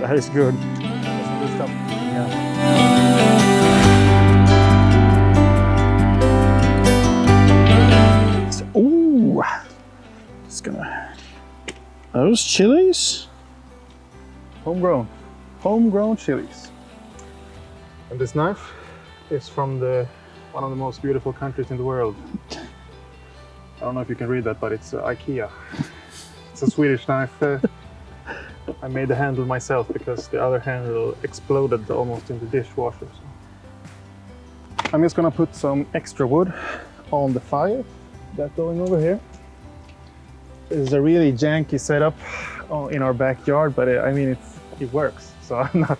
That is good. That's some good stuff. Yeah. So, ooh, just gonna those chilies. Homegrown chilies. And this knife is from one of the most beautiful countries in the world. I don't know if you can read that, but it's IKEA. It's a Swedish knife. I made the handle myself because the other handle exploded almost in the dishwasher. So. I'm just gonna put some extra wood on the fire. That going over here. This is a really janky setup in our backyard, but I mean it works, so I'm not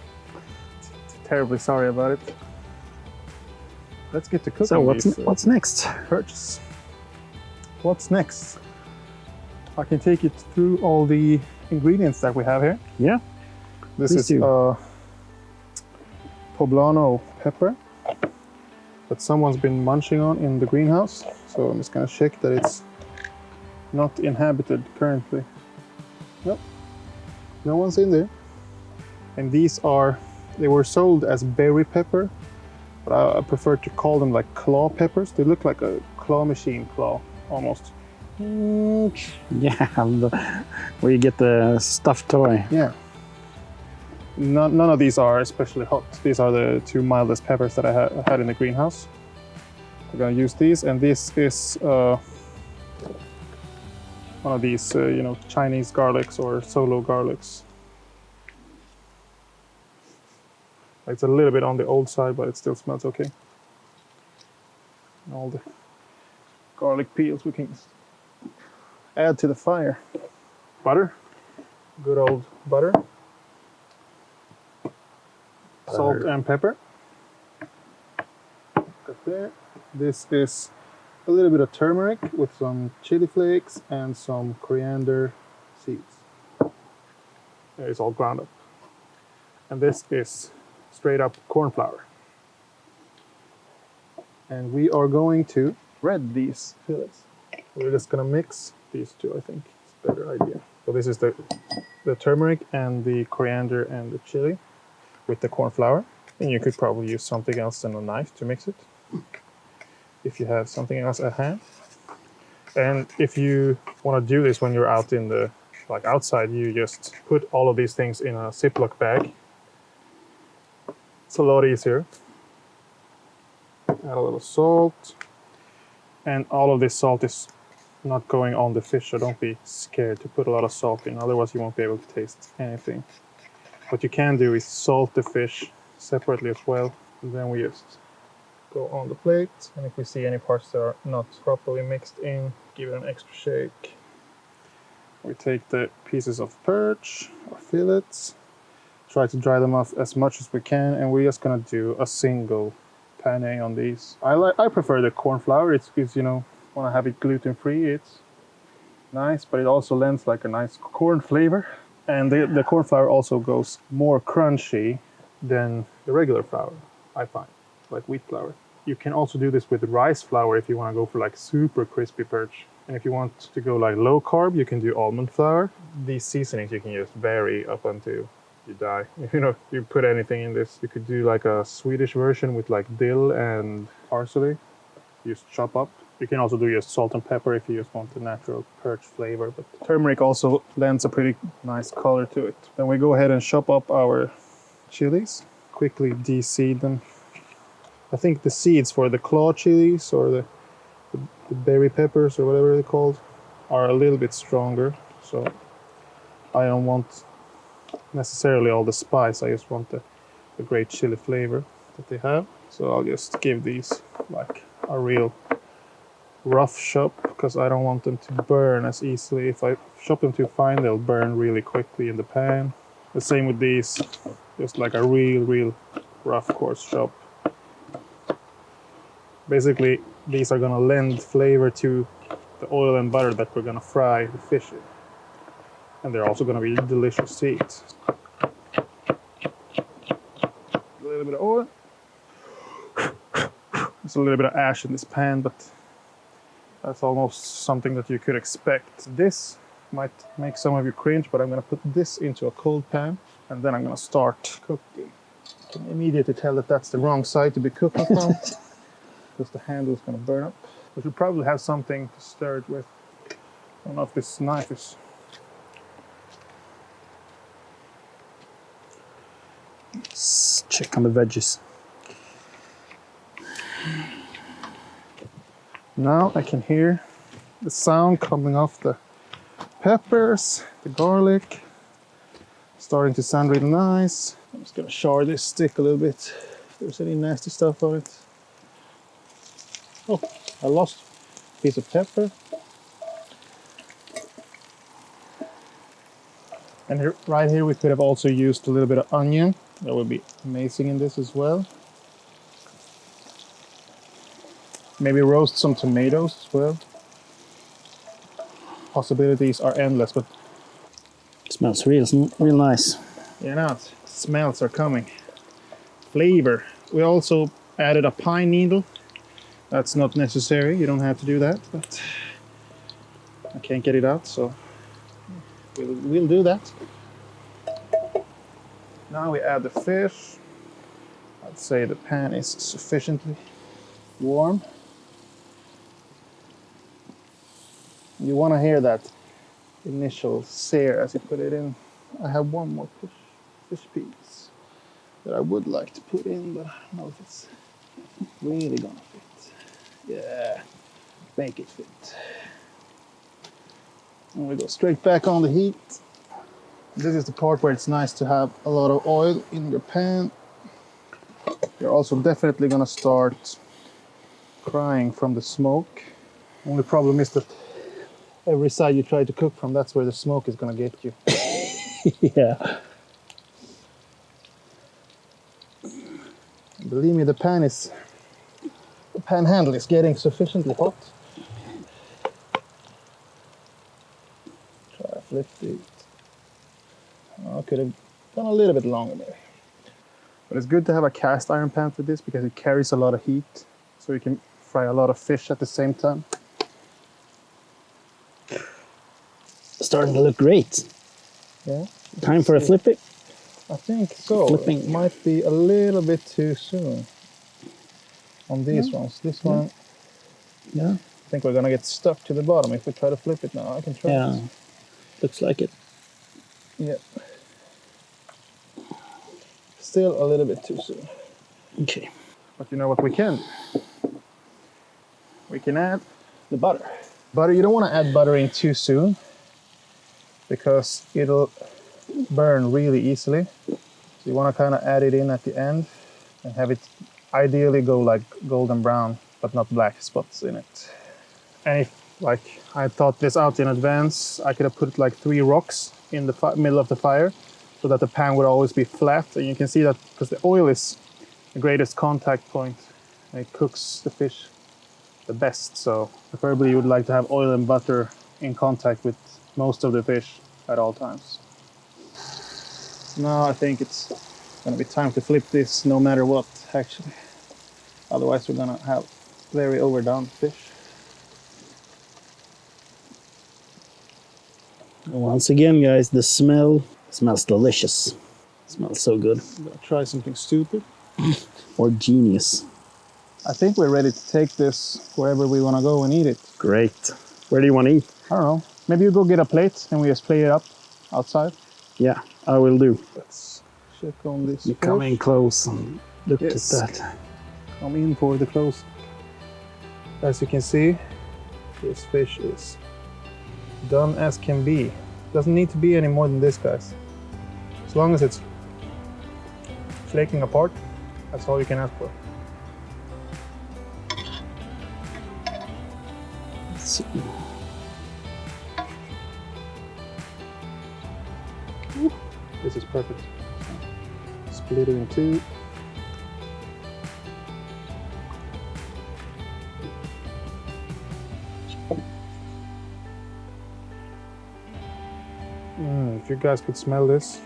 terribly sorry about it. Let's get to cooking. So what's next? Perches. What's next? I can take you through all the ingredients that we have here. Yeah. This is poblano pepper that someone's been munching on in the greenhouse. So I'm just gonna check that it's not inhabited currently. Nope, no one's in there. And they were sold as berry pepper, but I prefer to call them like claw peppers. They look like a claw machine claw, almost. Yeah, where you get the stuffed toy. Yeah. None of these are especially hot. These are the two mildest peppers that I had in the greenhouse. We're gonna use these, and this is one of these, Chinese garlics or solo garlics. It's a little bit on the old side, but it still smells okay. And all the garlic peels we can add to the fire. Butter, good old butter. Salt and pepper. Got there. This is a little bit of turmeric with some chili flakes and some coriander seeds. It's all ground up. And this is straight up corn flour. And we are going to bread these fillets. We're just gonna mix these two, I think it's a better idea. So this is the turmeric and the coriander and the chili with the corn flour. And you could probably use something else than a knife to mix it, if you have something else at hand. And if you want to do this when you're out in the, outside, you just put all of these things in a Ziploc bag. It's a lot easier. Add a little salt. And all of this salt is not going on the fish, so don't be scared to put a lot of salt in, otherwise you won't be able to taste anything. What you can do is salt the fish separately as well, and then we just go on the plate, and if we see any parts that are not properly mixed in, give it an extra shake. We take the pieces of perch or fillets, try to dry them off as much as we can, and we're just gonna do a single penne on these. I prefer the corn flour. It's want to have it gluten-free. It's nice, but it also lends like a nice corn flavor. And the corn flour also goes more crunchy than the regular flour, I find, like wheat flour. You can also do this with rice flour if you want to go for like super crispy perch. And if you want to go like low carb, you can do almond flour. These seasonings you can just vary up until you die. You put anything in this. You could do like a Swedish version with like dill and parsley. You just chop up. You can also do just salt and pepper if you just want the natural perch flavor, but turmeric also lends a pretty nice color to it. Then we go ahead and chop up our chilies, quickly de-seed them. I think the seeds for the claw chilies or the berry peppers or whatever they're called are a little bit stronger, so I don't want necessarily all the spice, I just want the great chili flavor that they have. So I'll just give these like a real rough chop, because I don't want them to burn as easily. If I chop them too fine, they'll burn really quickly in the pan. The same with these, just like a real rough coarse chop. Basically, these are gonna lend flavor to the oil and butter that we're gonna fry the fish in. And they're also gonna be delicious to eat. A little bit of oil. There's a little bit of ash in this pan, but that's almost something that you could expect. This might make some of you cringe, but I'm gonna put this into a cold pan And then I'm gonna start cooking. You can immediately tell that that's the wrong side to be cooking from, because the handle is gonna burn up. We should probably have something to stir it with. I don't know if this knife is... Let's check on the veggies. Now I can hear the sound coming off the peppers, the garlic, starting to sound really nice. I'm just gonna char this stick a little bit if there's any nasty stuff on it. Oh, I lost a piece of pepper. And here, right here we could have also used a little bit of onion. That would be amazing in this as well. Maybe roast some tomatoes as well. Possibilities are endless, but It smells real nice. you know, smells are coming. Flavor. We also added a pine needle. That's not necessary, you don't have to do that, but I can't get it out, so we'll do that. Now we add the fish. I'd say the pan is sufficiently warm. You want to hear that initial sear as you put it in. I have one more fish piece that I would like to put in, but I don't know if it's really gonna fit. Yeah, make it fit. And we go straight back on the heat. This is the part where it's nice to have a lot of oil in your pan. You're also definitely gonna start crying from the smoke. Only problem is that every side you try to cook from, that's where the smoke is gonna get you. Yeah. Believe me, the pan handle is getting sufficiently hot. Try to flip it. Oh, I could have gone a little bit longer there. But it's good to have a cast iron pan for this because it carries a lot of heat, so you can fry a lot of fish at the same time. Starting to look great. Yeah. Time for a flip it. I think so. Flipping. It might be a little bit too soon on these ones. This one, Yeah. I think we're gonna get stuck to the bottom if we try to flip it now. I can try. Yeah. Looks like it. Yeah. Still a little bit too soon. Okay. But you know what we can do? We can add the butter. Butter, you don't want to add butter in too soon because it'll burn really easily. So you want to kind of add it in at the end and have it ideally go like golden brown, but not black spots in it. And if like I thought this out in advance, I could have put like 3 rocks in the middle of the fire so that the pan would always be flat. And you can see that because the oil is the greatest contact point and it cooks the fish the best. So preferably you would like to have oil and butter in contact with most of the fish at all times. Now I think it's gonna be time to flip this no matter what, actually. Otherwise we're gonna have very overdone fish. Once again, guys, the smell smells delicious. Smells so good. I'm gonna try something stupid. Or genius. I think we're ready to take this wherever we wanna go and eat it. Great. Where do you want to eat? I don't know. Maybe you go get a plate and we just plate it up outside. Yeah, I will do. Let's check on this. You come in close and look Yes. at that. Come in for the close. As you can see, this fish is done as can be. Doesn't need to be any more than this, guys. As long as it's flaking apart, that's all you can ask for. Let's see. This is perfect. Split it in 2. If you guys could smell this.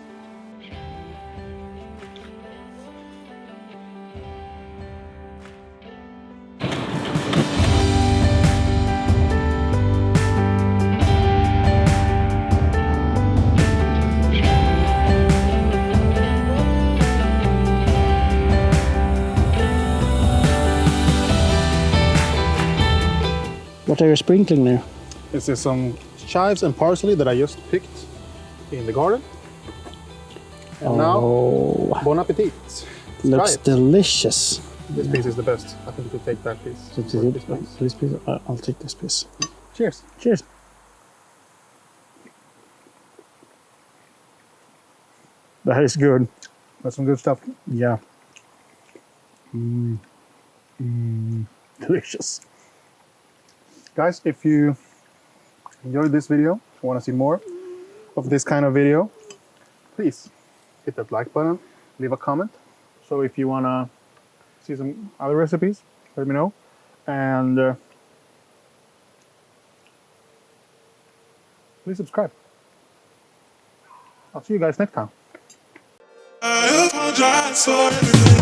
What are you sprinkling there? This is some chives and parsley that I just picked in the garden. And now, bon appetit. Looks delicious. This piece is the best. I think you take that piece. This piece? I'll take this piece. Cheers. Cheers. That is good. That's some good stuff. Yeah. Delicious. Guys, if you enjoyed this video, want to see more of this kind of video, please hit that like button, leave a comment. So if you want to see some other recipes, let me know. And please subscribe. I'll see you guys next time. I apologize for everything.